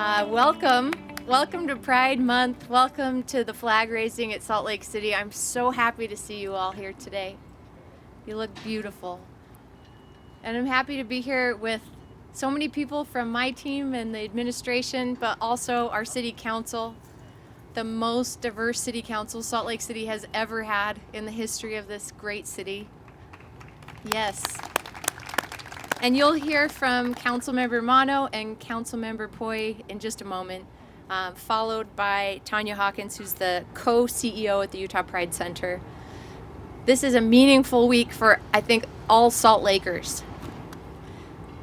Welcome to Pride Month. Welcome to the flag raising at Salt Lake City. I'm so happy to see you all here today. You look beautiful. And I'm happy to be here with so many people from my team and the administration, but also our city council, the most diverse city council Salt Lake City has ever had in the history of this great city. Yes. And you'll hear from Councilmember Mano and Councilmember Puy in just a moment, followed by Tanya, Hawkins, who's the co-CEO at the Utah Pride Center. This is a meaningful week for, I think, all Salt Lakers.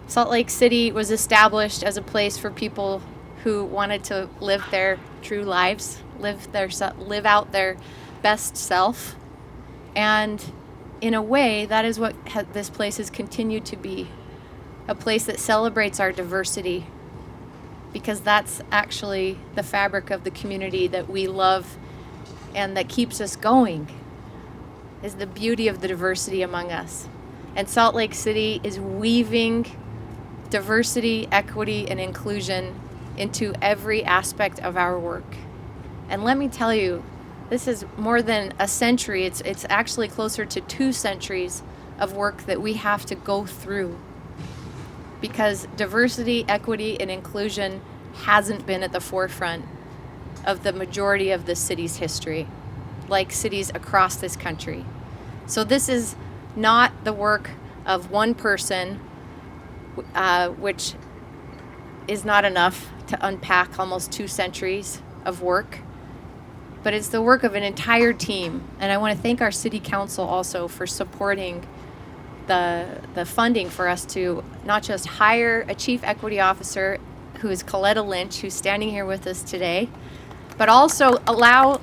Salt Lake City was established as a place for people who wanted to live their true lives, live out their best self. And in a way, that is what this place has continued to be. A place that celebrates our diversity, because that's actually the fabric of the community that we love and that keeps us going, is the beauty of the diversity among us. And Salt Lake City is weaving diversity, equity, and inclusion into every aspect of our work. And let me tell you, this is more than a century. It's actually closer to 2 centuries of work that we have to go through, because diversity, equity, and inclusion hasn't been at the forefront of the majority of the city's history, like cities across this country. So this is not the work of one person, which is not enough to unpack almost 2 centuries of work, but it's the work of an entire team. And I want to thank our city council also for supporting the funding for us to not just hire a chief equity officer, who is Coletta Lynch, who's standing here with us today, but also allow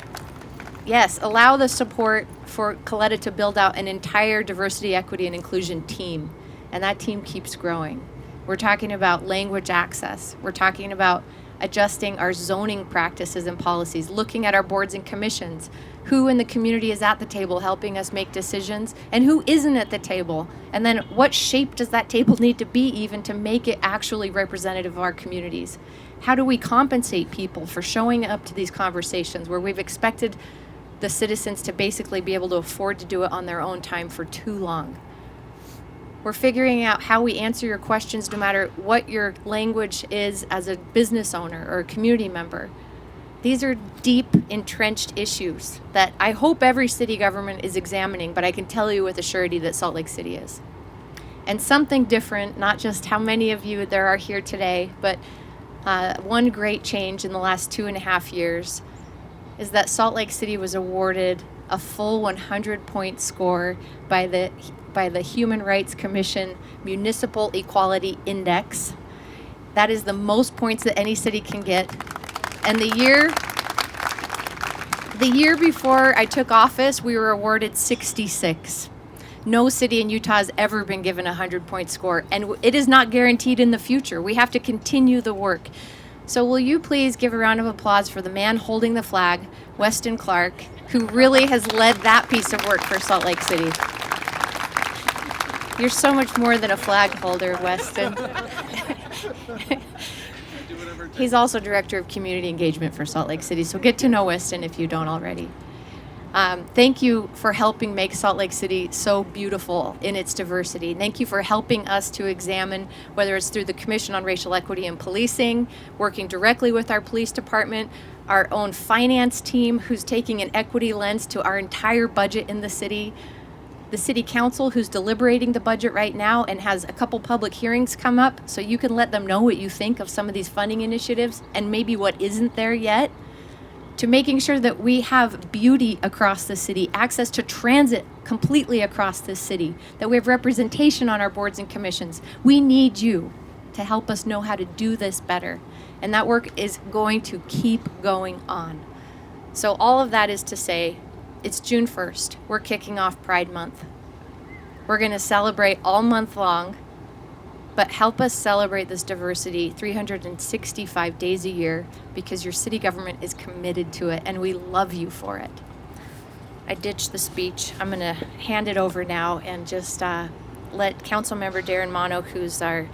the support for Coletta to build out an entire diversity, equity, and inclusion team. And that team keeps growing. We're talking about language access. We're talking about adjusting our zoning practices and policies, looking at our boards and commissions, who in the community is at the table helping us make decisions and who isn't at the table, and then what shape does that table need to be even to make it actually representative of our communities. How do we compensate people for showing up to these conversations where we've expected the citizens to basically be able to afford to do it on their own time for too long? We're figuring out how we answer your questions no matter what your language is as a business owner or a community member. These are deep, entrenched issues that I hope every city government is examining, but I can tell you with a surety that Salt Lake City is. And something different, not just how many of you there are here today, but one great change in the last 2.5 years is that Salt Lake City was awarded a full 100-point score by the Human Rights Commission Municipal Equality Index. That is the most points that any city can get. And the year before I took office, we were awarded 66. No city in Utah has ever been given a 100-point score, and it is not guaranteed in the future. We have to continue the work. So will you please give a round of applause for the man holding the flag, Weston Clark, who really has led that piece of work for Salt Lake City. You're so much more than a flag holder, Weston. He's also Director of Community Engagement for Salt Lake City, so get to know Weston if you don't already. Thank you for helping make Salt Lake City so beautiful in its diversity. Thank you for helping us to examine, whether it's through the Commission on Racial Equity and Policing, working directly with our police department, our own finance team who's taking an equity lens to our entire budget in the city council who's deliberating the budget right now and has a couple public hearings come up so you can let them know what you think of some of these funding initiatives and maybe what isn't there yet, to making sure that we have beauty across the city, access to transit completely across this city, that we have representation on our boards and commissions. We need you to help us know how to do this better. And that work is going to keep going on. So all of that is to say, it's June 1st. We're kicking off Pride Month. We're going to celebrate all month long, but help us celebrate this diversity 365 days a year, because your city government is committed to it and we love you for it. I ditched the speech. I'm going to hand it over now and just let Councilmember Darin Mano, who's our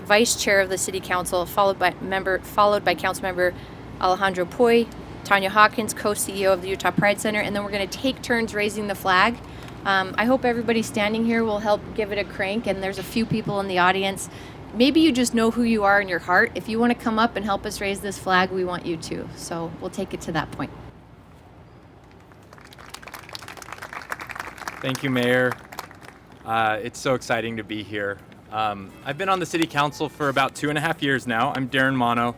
Vice Chair of the City Council, followed by Councilmember Alejandro Puy, Tanya Hawkins, co-CEO of the Utah Pride Center, and then we're going to take turns raising the flag. I hope everybody standing here will help give it a crank, and there's a few people in the audience. Maybe you just know who you are in your heart. If you want to come up and help us raise this flag, we want you to. So we'll take it to that point. Thank you, Mayor. It's so exciting to be here. I've been on the City Council for about 2.5 years now. I'm Darin Mano.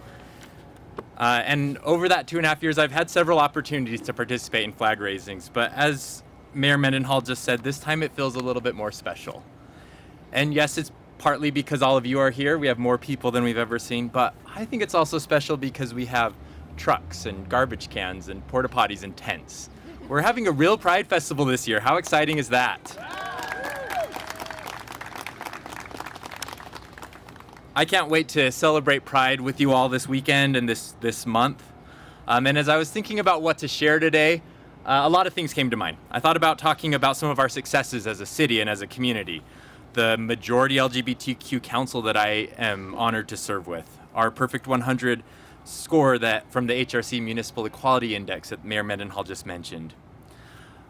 And over that 2.5 years, I've had several opportunities to participate in flag raisings. But as Mayor Mendenhall just said, this time it feels a little bit more special. And yes, it's partly because all of you are here. We have more people than we've ever seen. But I think it's also special because we have trucks and garbage cans and porta potties and tents. We're having a real Pride Festival this year. How exciting is that? I can't wait to celebrate Pride with you all this weekend and this month. And as I was thinking about what to share today, a lot of things came to mind. I thought about talking about some of our successes as a city and as a community. The majority LGBTQ council that I am honored to serve with. Our Perfect 100 score that from the HRC Municipal Equality Index that Mayor Mendenhall just mentioned.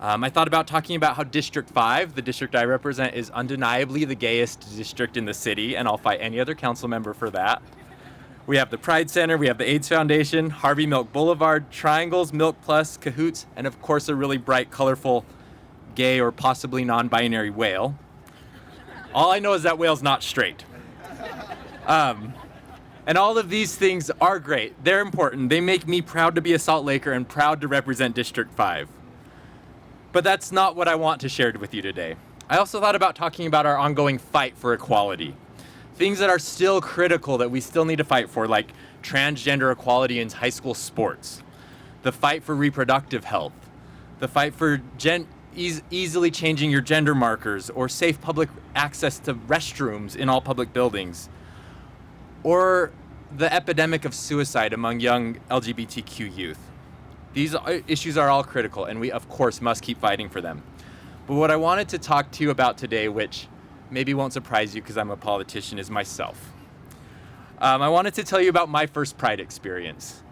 I thought about talking about how District 5, the district I represent, is undeniably the gayest district in the city, and I'll fight any other council member for that. We have the Pride Center, we have the AIDS Foundation, Harvey Milk Boulevard, Triangles, Milk Plus, Cahoots, and of course a really bright, colorful, gay or possibly non-binary whale. All I know is that whale's not straight. And all of these things are great. They're important. They make me proud to be a Salt Laker and proud to represent District 5. But that's not what I want to share with you today. I also thought about talking about our ongoing fight for equality. Things that are still critical that we still need to fight for, like transgender equality in high school sports, the fight for reproductive health, the fight for easily changing your gender markers, or safe public access to restrooms in all public buildings, or the epidemic of suicide among young LGBTQ youth. These issues are all critical, and we, of course, must keep fighting for them. But what I wanted to talk to you about today, which maybe won't surprise you because I'm a politician, is myself. I wanted to tell you about my first Pride experience.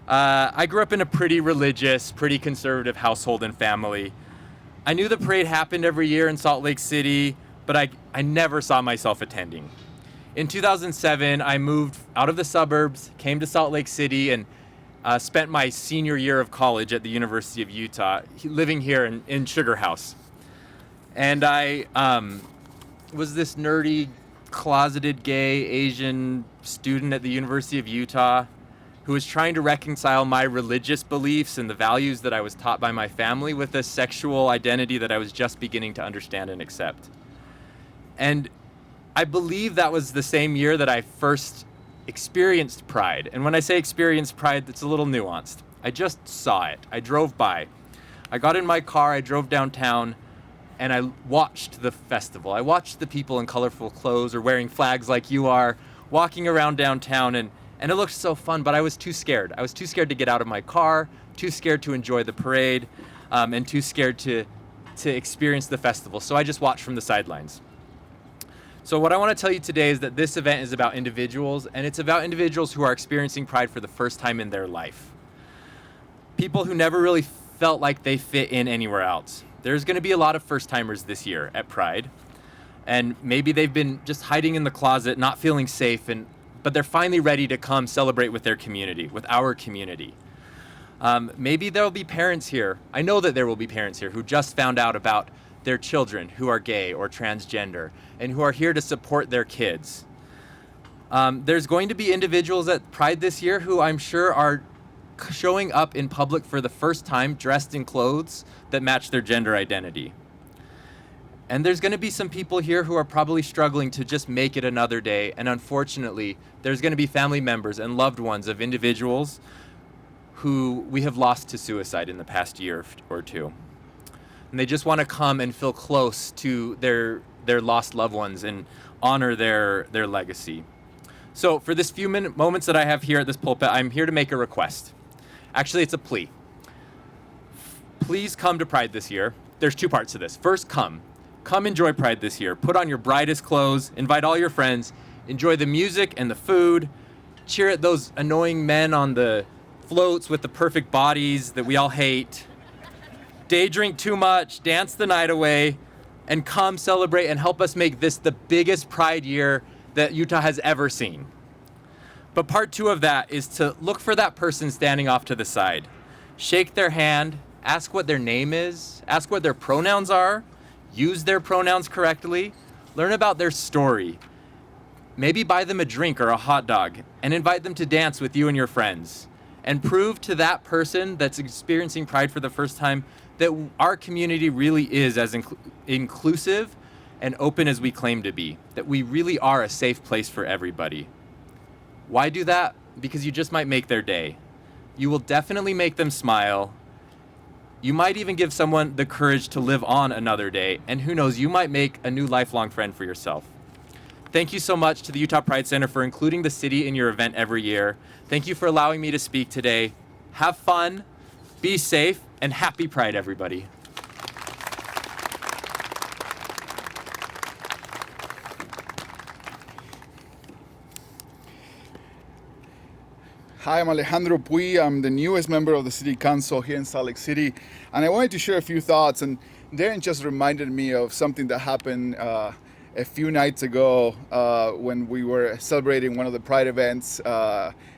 I grew up in a pretty religious, pretty conservative household and family. I knew the parade happened every year in Salt Lake City, but I never saw myself attending. In 2007, I moved out of the suburbs, came to Salt Lake City, and spent my senior year of college at the University of Utah, living here in Sugar House. And I was this nerdy, closeted, gay, Asian student at the University of Utah who was trying to reconcile my religious beliefs and the values that I was taught by my family with a sexual identity that I was just beginning to understand and accept. And I believe that was the same year that I first experienced Pride. And when I say experienced Pride, it's a little nuanced. I just saw it. I drove by. I got in my car, I drove downtown, and I watched the festival. I watched the people in colorful clothes or wearing flags like you are, walking around downtown, and it looked so fun, but I was too scared. I was too scared to get out of my car, too scared to enjoy the parade, and too scared to experience the festival. So I just watched from the sidelines. So what I want to tell you today is that this event is about individuals, and it's about individuals who are experiencing Pride for the first time in their life. People who never really felt like they fit in anywhere else. There's going to be a lot of first-timers this year at Pride, and maybe they've been just hiding in the closet, not feeling safe, but they're finally ready to come celebrate with their community, with our community. Maybe there'll be parents here. I know that there will be parents here who just found out about their children who are gay or transgender and who are here to support their kids. There's going to be individuals at Pride this year who I'm sure are showing up in public for the first time dressed in clothes that match their gender identity. And there's going to be some people here who are probably struggling to just make it another day. And unfortunately, there's going to be family members and loved ones of individuals who we have lost to suicide in the past year or two. And they just want to come and feel close to their lost loved ones and honor their legacy. So for this few moments that I have here at this pulpit, I'm here to make a request. Actually, it's a plea. Please come to Pride this year. There's two parts to this. First, come enjoy Pride this year. Put on your brightest clothes, invite all your friends, enjoy the music and the food, cheer at those annoying men on the floats with the perfect bodies that we all hate, day drink too much, dance the night away, and come celebrate and help us make this the biggest Pride year that Utah has ever seen. But part 2 of that is to look for that person standing off to the side. Shake their hand, ask what their name is, ask what their pronouns are, use their pronouns correctly, learn about their story. Maybe buy them a drink or a hot dog and invite them to dance with you and your friends. And prove to that person that's experiencing Pride for the first time that our community really is as inclusive and open as we claim to be, that we really are a safe place for everybody. Why do that? Because you just might make their day. You will definitely make them smile. You might even give someone the courage to live on another day, and who knows, you might make a new lifelong friend for yourself. Thank you so much to the Utah Pride Center for including the city in your event every year. Thank you for allowing me to speak today. Have fun, be safe, and happy Pride, everybody. Hi, I'm Alejandro Puy. I'm the newest member of the City Council here in Salt Lake City, and I wanted to share a few thoughts. And Darin just reminded me of something that happened a few nights ago when we were celebrating one of the Pride events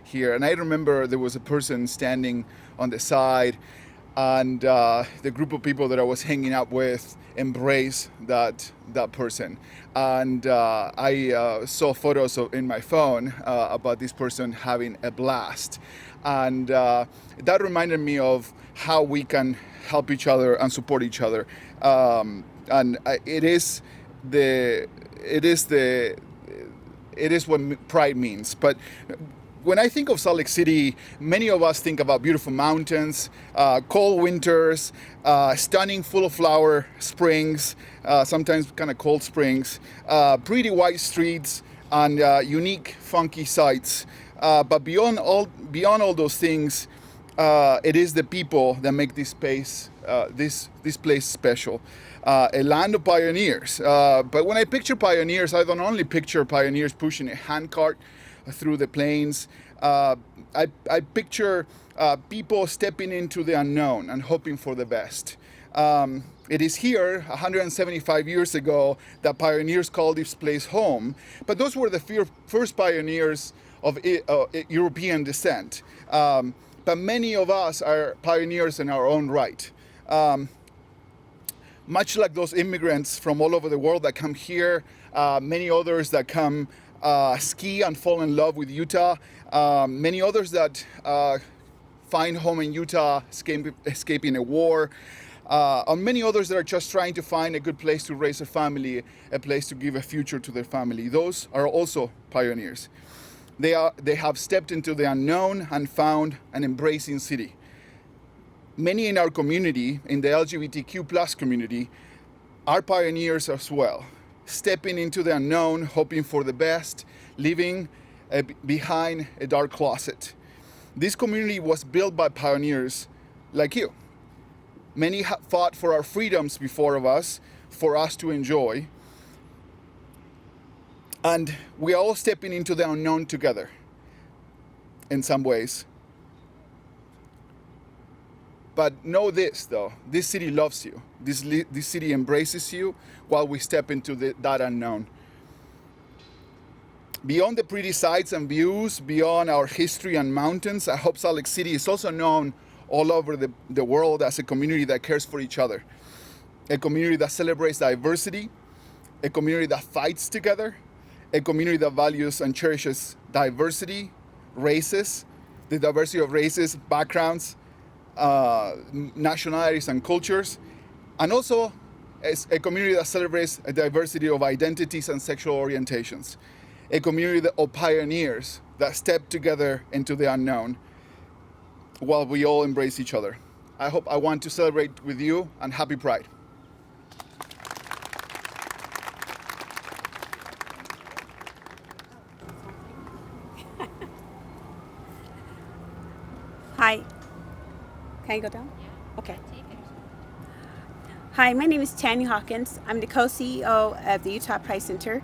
here. And I remember there was a person standing on the side, and the group of people that I was hanging out with embraced that person. And I saw photos in my phone about this person having a blast. And that reminded me of how we can help each other and support each other. It is what Pride means. But when I think of Salt Lake City, many of us think about beautiful mountains, cold winters, stunning full of flower springs, sometimes kind of cold springs, pretty white streets, and unique, funky sights. But beyond all those things, it is the people that make this place special. A land of pioneers. But when I picture pioneers, I don't only picture pioneers pushing a handcart through the plains. I picture people stepping into the unknown and hoping for the best. It is here, 175 years ago, that pioneers called this place home. But those were the first pioneers of European descent. But many of us are pioneers in our own right. Much like those immigrants from all over the world that come here, many others that come ski and fall in love with Utah, many others that find home in Utah, escaping a war, and many others that are just trying to find a good place to raise a family, a place to give a future to their family. Those are also pioneers. They have stepped into the unknown and found an embracing city. Many in our community, in the LGBTQ+ community, are pioneers as well, stepping into the unknown, hoping for the best, living behind a dark closet. This community was built by pioneers like you. Many have fought for our freedoms before of us, for us to enjoy. And we are all stepping into the unknown together, in some ways. But know this, though, this city loves you. This city embraces you while we step into that unknown. Beyond the pretty sights and views, beyond our history and mountains, I hope Salt Lake City is also known all over the world as a community that cares for each other. A community that celebrates diversity, a community that fights together, a community that values and cherishes diversity, races, the diversity of races, backgrounds, nationalities and cultures, and also as a community that celebrates a diversity of identities and sexual orientations, a community of pioneers that step together into the unknown while we all embrace each other. I want to celebrate with you, and happy Pride. Hi. Can I go down? Okay. Hi, my name is Tanya Hawkins. I'm the co-CEO of the Utah Pride Center.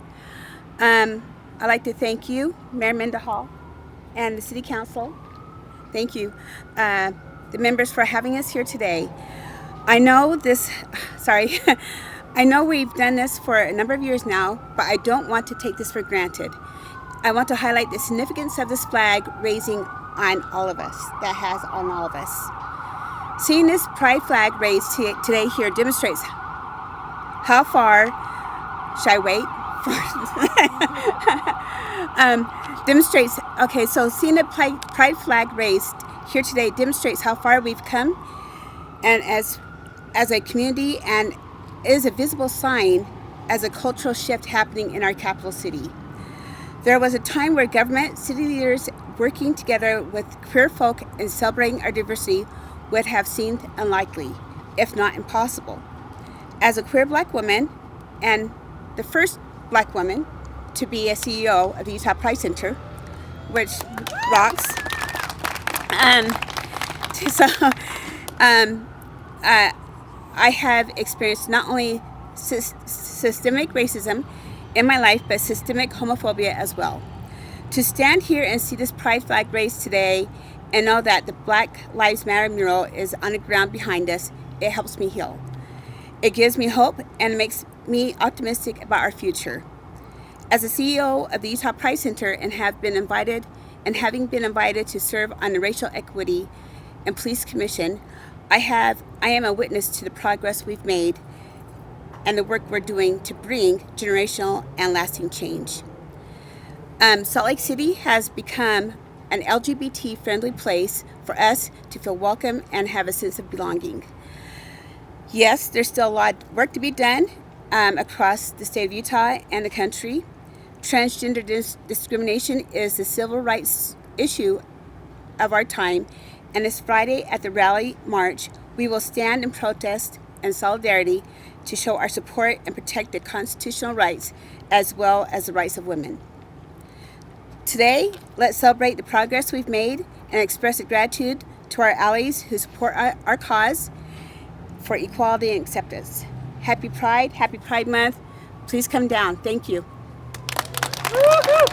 I'd like to thank you, Mayor Mendenhall, and the City Council. Thank you, the members, for having us here today. I know I know we've done this for a number of years now, but I don't want to take this for granted. I want to highlight the significance of this flag raising on all of us, that has on all of us. Seeing this pride flag raised today here demonstrates how far, should I wait? So seeing the pride flag raised here today demonstrates how far we've come, and as a community, and is a visible sign as a cultural shift happening in our capital city. There was a time where government, city leaders working together with queer folk and celebrating our diversity would have seemed unlikely, if not impossible. As a queer Black woman, and the first Black woman to be a CEO of the Utah Pride Center, which rocks. I have experienced not only systemic racism in my life, but systemic homophobia as well. To stand here and see this pride flag raised today and know that the Black Lives Matter mural is on the ground behind us, it helps me heal. It gives me hope and makes me optimistic about our future. As a CEO of the Utah Pride Center and having been invited to serve on the Racial Equity and Police Commission, I am a witness to the progress we've made and the work we're doing to bring generational and lasting change. Salt Lake City has become an LGBT-friendly place for us to feel welcome and have a sense of belonging. Yes, there's still a lot of work to be done across the state of Utah and the country. Transgender discrimination is the civil rights issue of our time, and this Friday at the Rally March, we will stand in protest and solidarity to show our support and protect the constitutional rights as well as the rights of women. Today, let's celebrate the progress we've made and express gratitude to our allies who support our cause for equality and acceptance. Happy Pride Month. Please come down. Thank you. Woo-hoo!